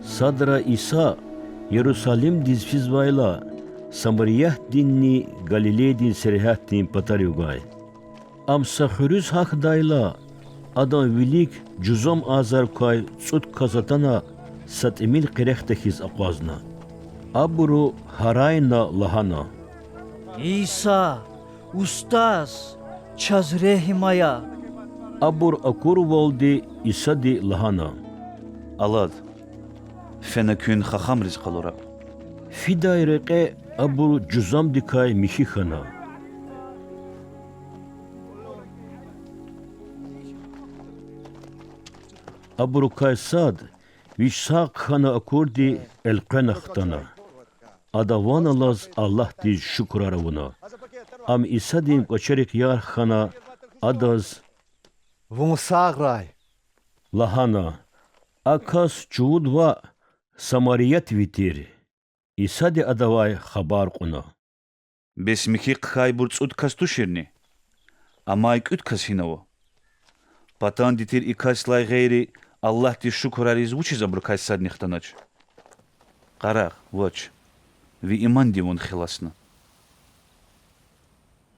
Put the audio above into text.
Sadra İsa Yerusalim dizfizvayla Samariyah dinni Galilei din serihat din patarugay. Am sakhuruz hakdayla adam vilik cüzom azar kay tsut kazatana sat emil qirextehiz aqwazna. Aburu harayna lahana. İsa, Ustaz, Çazrehimaya. Abur akur voldi isadi lahana. Alad. Fenakün xaxam rizqalora. Fidayreqe abur cüzam dikay mihihana. Abur kaysad vişsaq khana akurdi elqanaxtana. Adavan laz Allah di şukraravuna. Am isadin koçerik yar khana adaz Vungsagray. lahana. Akas çuudva samariyat vitir. İsadi adavay xabar quna. Besmiki qhay burtsut kastuşirni. Amayk üt kasinovo. Patan ditir ikaslay gayri Allah di şukrari zvuči zabrukay sad nixtanaç. Qaraq, voç. Vi iman divon xilasna.